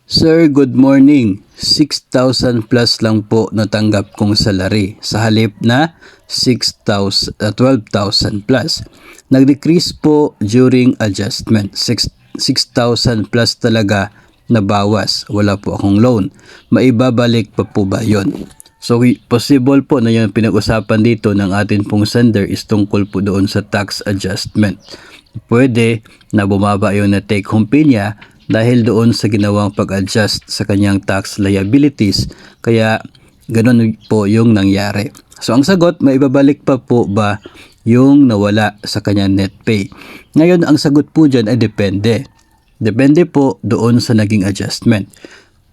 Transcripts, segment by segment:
Sir, good morning. 6,000 plus lang po natanggap kong salary sa halip na 12,000 plus. Nag-decrease po during adjustment. 6,000 plus talaga na bawas. Wala po akong loan. Maibabalik pa po ba yon? So, possible po na yung pinag-usapan dito ng atin pong sender is tungkol po doon sa tax adjustment. Pwede na bumaba yung na take home pay niya dahil doon sa ginawang pag-adjust sa kanyang tax liabilities, kaya ganun po yung nangyari. So ang sagot, maibabalik pa po ba yung nawala sa kanyang net pay? Ngayon, ang sagot po dyan ay depende. Depende po doon sa naging adjustment.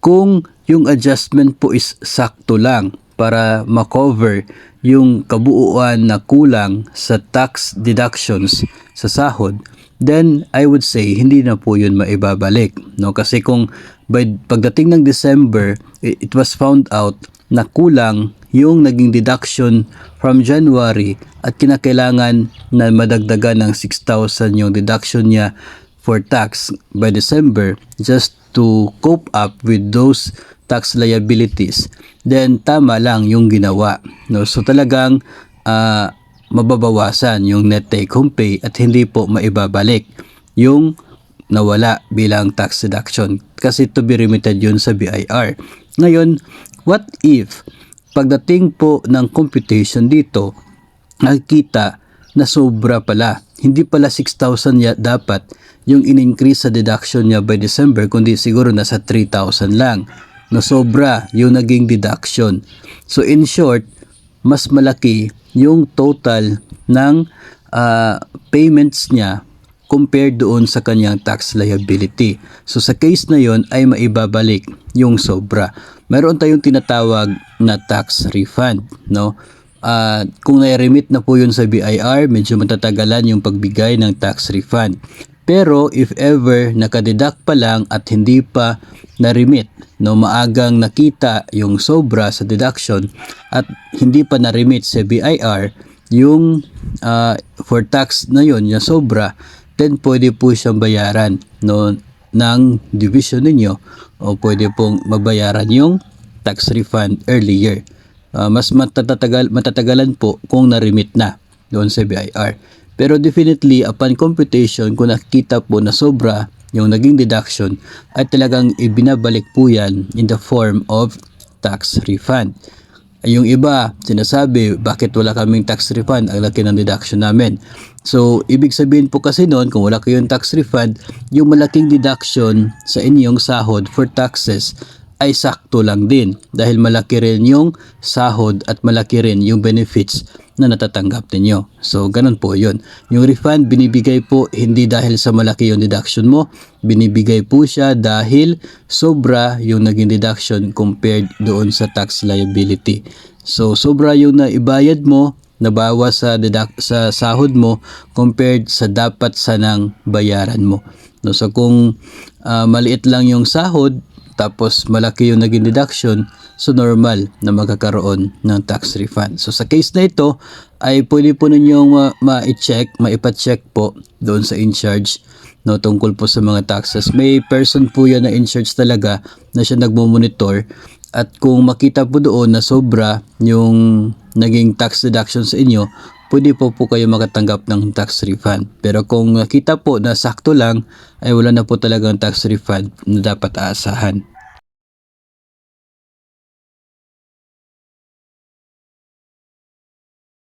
Kung yung adjustment po is sakto lang para makover yung kabuuan na kulang sa tax deductions sa sahod, then I would say hindi na po yun maibabalik, no? Kasi kung pagdating ng December, it was found out na kulang yung naging deduction from January at kinakailangan na madagdagan ng 6,000 yung deduction niya for tax by December just to cope up with those tax liabilities, then tama lang yung ginawa, no? So talagang mababawasan yung net take home pay at hindi po maibabalik yung nawala bilang tax deduction kasi to be remitted yun sa BIR. Ngayon, what if pagdating po ng computation dito, nakikita na sobra pala, hindi pala 6,000 dapat yung in-increase sa deduction niya by December, kundi siguro nasa 3,000 lang, na sobra yung naging deduction. So in short, mas malaki yung total ng payments niya compared doon sa kanyang tax liability. So sa case na yon ay maibabalik yung sobra. Meron tayong tinatawag na tax refund, no? Kung na-remit na po yun sa BIR, medyo matatagalan yung pagbigay ng tax refund. Pero if ever nakadeduct pa lang at hindi pa na-remit, no, maagang nakita yung sobra sa deduction at hindi pa na-remit sa BIR yung for tax na yon, yung sobra, then pwede po siyang bayaran, no, ng division ninyo, o pwede pong mabayaran yung tax refund earlier. Mas matatagalan po kung na-remit na doon sa BIR. Pero definitely, upon computation, kung nakita po na sobra yung naging deduction, ay talagang ibinabalik po yan in the form of tax refund. Yung iba, sinasabi, bakit wala kaming tax refund? Ang laki ng deduction namin. So, ibig sabihin po kasi noon, kung wala kayong tax refund, yung malaking deduction sa inyong sahod for taxes ay sakto lang din. Dahil malaki rin yung sahod at malaki rin yung benefits na natatanggap ninyo. So, ganun po yun. Yung refund, binibigay po hindi dahil sa malaki yung deduction mo. Binibigay po siya dahil sobra yung naging deduction compared doon sa tax liability. So, sobra yung naibayad mo, nabawas sa sahod mo compared sa dapat sanang bayaran mo. No, so, kung maliit lang yung sahod, tapos malaki yung naging deduction, so normal na magkakaroon ng tax refund. So sa case na ito ay pwede po ninyong maipa-check po doon sa in-charge, no, tungkol po sa mga taxes. May person po yan na in-charge talaga na siya nagmo-monitor, at kung makita po doon na sobra yung naging tax deduction sa inyo, pwede po kayo makatanggap ng tax refund. Pero kung nakita po na sakto lang, ay wala na po talagang tax refund na dapat aasahan.